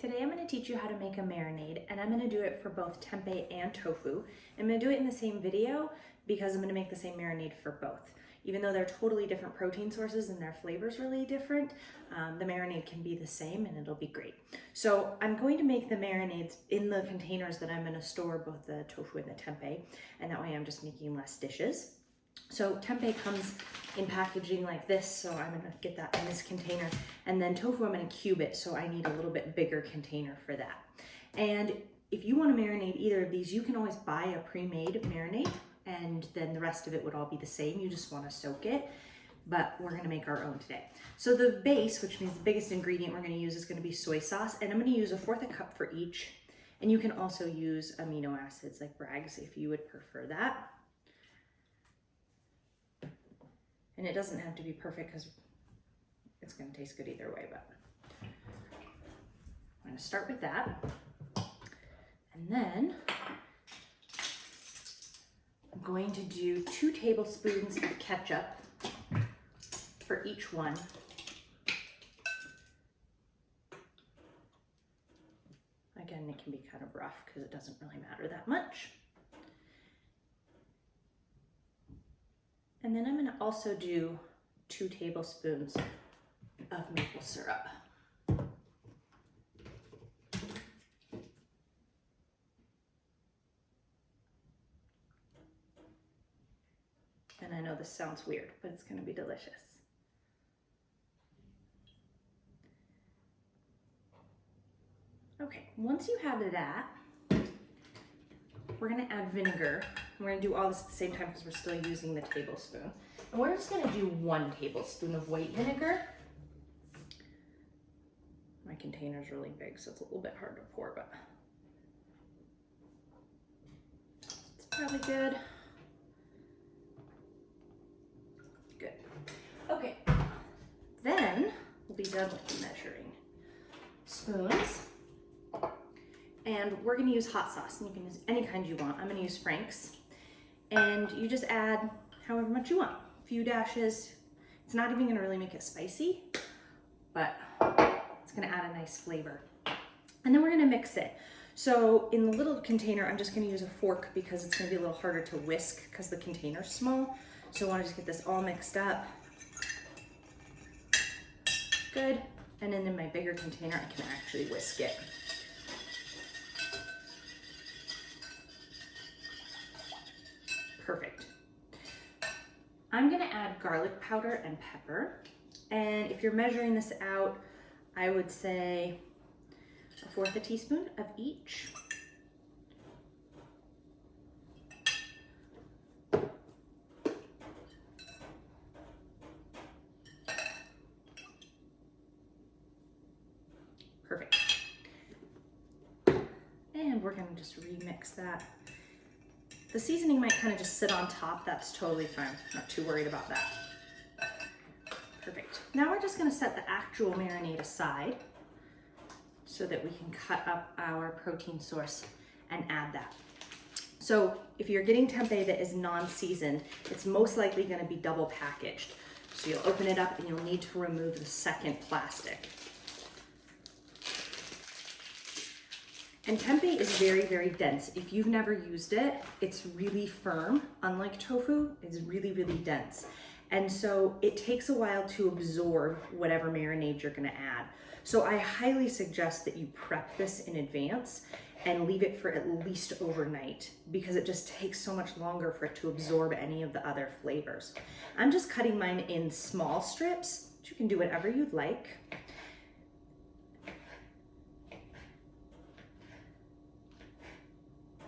Today I'm going to teach you how to make a marinade, and I'm going to do it for both tempeh and tofu. I'm going to do it in the same video because I'm going to make the same marinade for both. Even though they're totally different protein sources and their flavor's really different, the marinade can be the same and it'll be great. So I'm going to make the marinades in the containers that I'm going to store both the tofu and the tempeh, and that way I'm just making less dishes. So tempeh comes in packaging like this, so I'm gonna get that in this container. And then tofu, I'm gonna cube it, so I need a little bit bigger container for that. And if you wanna marinate either of these, you can always buy a pre-made marinade, and then the rest of it would all be the same. You just wanna soak it, but we're gonna make our own today. So the base, which means the biggest ingredient we're gonna use, is gonna be soy sauce, and I'm gonna use 1/4 cup for each. And you can also use amino acids like Bragg's if you would prefer that. And it doesn't have to be perfect because it's going to taste good either way, but I'm going to start with that. And then I'm going to do 2 tablespoons of ketchup for each one. Again, it can be kind of rough because it doesn't really matter that much. And then I'm going to also do 2 tablespoons of maple syrup. And I know this sounds weird, but it's going to be delicious. Okay, once you have that, we're gonna add vinegar. We're gonna do all this at the same time because we're still using the tablespoon. And we're just gonna do 1 tablespoon of white vinegar. My container's really big, so it's a little bit hard to pour, but it's probably good. Good. Okay, then we'll be done with the measuring spoons. And we're gonna use hot sauce, and you can use any kind you want. I'm gonna use Frank's. And you just add however much you want. A few dashes. It's not even gonna really make it spicy, but it's gonna add a nice flavor. And then we're gonna mix it. So in the little container, I'm just gonna use a fork because it's gonna be a little harder to whisk because the container's small. So I wanna just get this all mixed up. Good. And then in my bigger container, I can actually whisk it. Perfect. I'm gonna add garlic powder and pepper. And if you're measuring this out, I would say 1/4 teaspoon of each. Perfect. And we're gonna just remix that. The seasoning might kind of just sit on top. That's totally fine. Not too worried about that. Perfect. Now we're just going to set the actual marinade aside so that we can cut up our protein source and add that. So if you're getting tempeh that is non-seasoned, it's most likely going to be double packaged. So you'll open it up and you'll need to remove the second plastic. And tempeh is very, very dense. If you've never used it, it's really firm. Unlike tofu, it's really, really dense. And so it takes a while to absorb whatever marinade you're gonna add. So I highly suggest that you prep this in advance and leave it for at least overnight because it just takes so much longer for it to absorb any of the other flavors. I'm just cutting mine in small strips, but you can do whatever you'd like.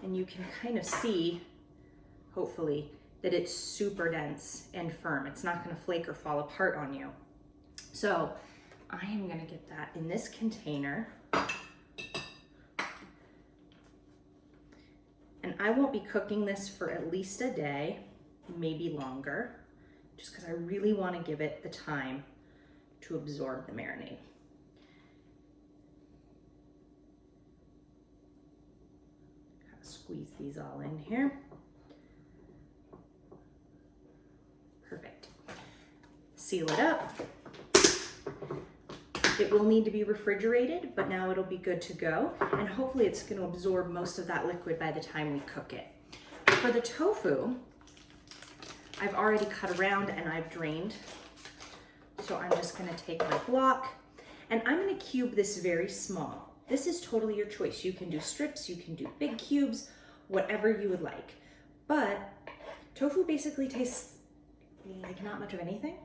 And you can kind of see, hopefully, that it's super dense and firm. It's not gonna flake or fall apart on you. So I am gonna get that in this container. And I won't be cooking this for at least a day, maybe longer, just because I really wanna give it the time to absorb the marinade. Squeeze these all in here. Perfect. Seal it up. It will need to be refrigerated, but now it'll be good to go. And hopefully it's gonna absorb most of that liquid by the time we cook it. For the tofu, I've already cut around and I've drained. So I'm just gonna take my block and I'm gonna cube this very small. This is totally your choice. You can do strips, you can do big cubes, whatever you would like. But tofu basically tastes like not much of anything.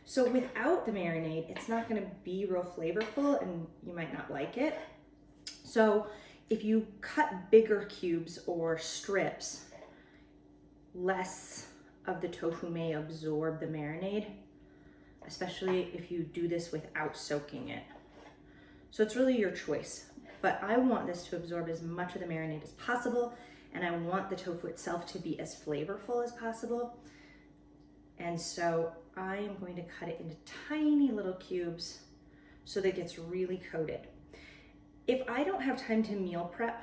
So without the marinade, it's not gonna be real flavorful and you might not like it. So if you cut bigger cubes or strips, less of the tofu may absorb the marinade, especially if you do this without soaking it. So it's really your choice, but I want this to absorb as much of the marinade as possible, and I want the tofu itself to be as flavorful as possible. And so I am going to cut it into tiny little cubes so that it gets really coated. If I don't have time to meal prep,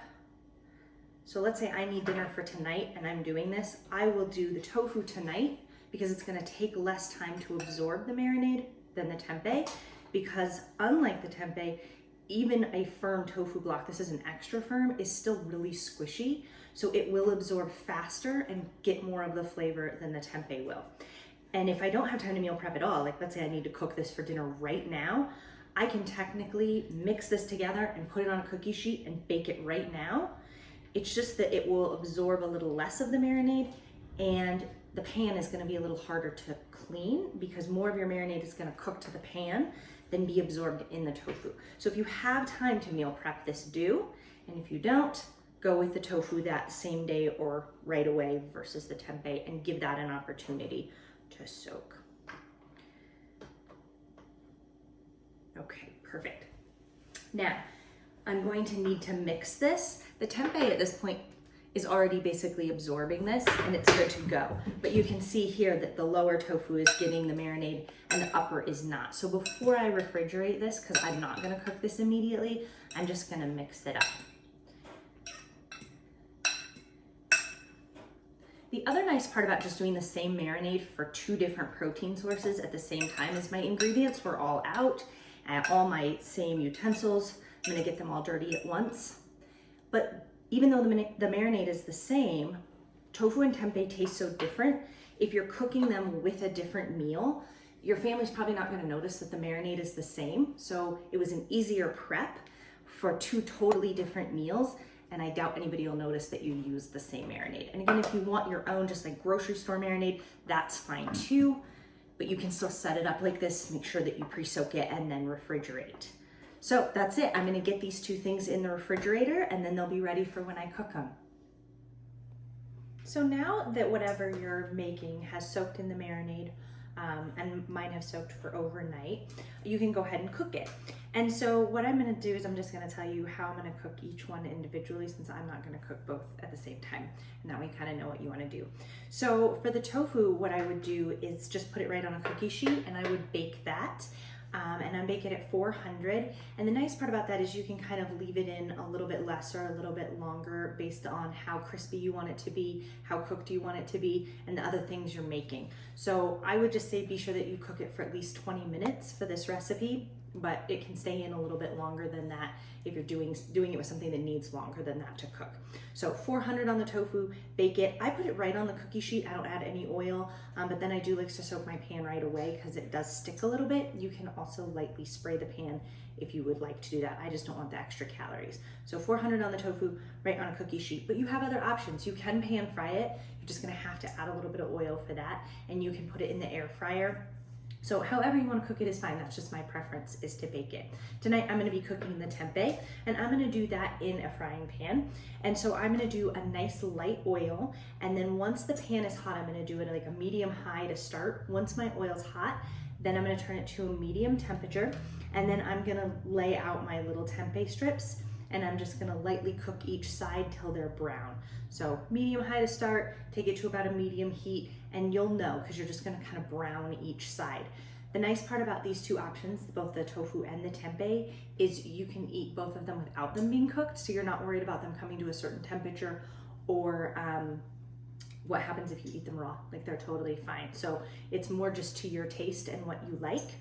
so let's say I need dinner for tonight and I'm doing this, I will do the tofu tonight because it's gonna take less time to absorb the marinade than the tempeh, because unlike the tempeh, even a firm tofu block, this is an extra firm, is still really squishy. So it will absorb faster and get more of the flavor than the tempeh will. And if I don't have time to meal prep at all, like let's say I need to cook this for dinner right now, I can technically mix this together and put it on a cookie sheet and bake it right now. It's just that it will absorb a little less of the marinade and the pan is gonna be a little harder to clean because more of your marinade is gonna cook to the pan than be absorbed in the tofu. So if you have time to meal prep this, do. And if you don't, go with the tofu that same day or right away versus the tempeh and give that an opportunity to soak. Okay, perfect. Now, I'm going to need to mix this. The tempeh at this point is already basically absorbing this and it's good to go. But you can see here that the lower tofu is getting the marinade and the upper is not. So before I refrigerate this, because I'm not gonna cook this immediately, I'm just gonna mix it up. The other nice part about just doing the same marinade for two different protein sources at the same time is my ingredients were all out and all my same utensils. I'm gonna get them all dirty at once. But even though the marinade is the same, tofu and tempeh taste so different. If you're cooking them with a different meal, your family's probably not gonna notice that the marinade is the same. So it was an easier prep for two totally different meals. And I doubt anybody will notice that you use the same marinade. And again, if you want your own, just like grocery store marinade, that's fine too. But you can still set it up like this, make sure that you pre-soak it and then refrigerate. So that's it. I'm gonna get these two things in the refrigerator and then they'll be ready for when I cook them. So now that whatever you're making has soaked in the marinade, and mine have soaked for overnight, you can go ahead and cook it. And so what I'm gonna do is I'm just gonna tell you how I'm gonna cook each one individually since I'm not gonna cook both at the same time. And that way you kind of know what you wanna do. So for the tofu, what I would do is just put it right on a cookie sheet and I would bake that. And I bake it at 400. And the nice part about that is you can kind of leave it in a little bit less or a little bit longer based on how crispy you want it to be, how cooked you want it to be, and the other things you're making. So I would just say be sure that you cook it for at least 20 minutes for this recipe, but it can stay in a little bit longer than that if you're doing it with something that needs longer than that to cook. So 400 on the tofu, bake it. I put it right on the cookie sheet. I don't add any oil, but then I do like to soak my pan right away because it does stick a little bit. You can also lightly spray the pan if you would like to do that. I just don't want the extra calories. So 400 on the tofu, right on a cookie sheet, but you have other options. You can pan fry it. You're just gonna have to add a little bit of oil for that, and you can put it in the air fryer. So however you want to cook it is fine. That's just my preference, is to bake it. Tonight I'm going to be cooking the tempeh and I'm going to do that in a frying pan. And so I'm going to do a nice light oil, and then once the pan is hot, I'm going to do it like a medium high to start. Once my oil's hot, then I'm going to turn it to a medium temperature, and then I'm going to lay out my little tempeh strips and I'm just going to lightly cook each side till they're brown. So medium high to start, take it to about a medium heat, and you'll know because you're just going to kind of brown each side. The nice part about these two options, both the tofu and the tempeh, is you can eat both of them without them being cooked, so you're not worried about them coming to a certain temperature or what happens if you eat them raw? Like they're totally fine. So it's more just to your taste and what you like.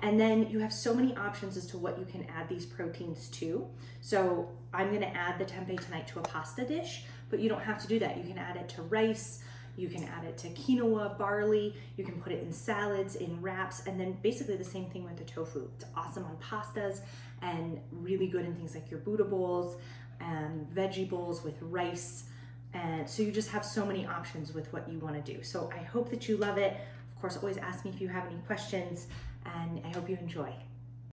And then you have so many options as to what you can add these proteins to. So I'm gonna add the tempeh tonight to a pasta dish, but you don't have to do that. You can add it to rice, you can add it to quinoa, barley, you can put it in salads, in wraps, and then basically the same thing with the tofu. It's awesome on pastas and really good in things like your Buddha bowls and veggie bowls with rice. And so you just have so many options with what you want to do. So I hope that you love it. Of course, always ask me if you have any questions, and I hope you enjoy.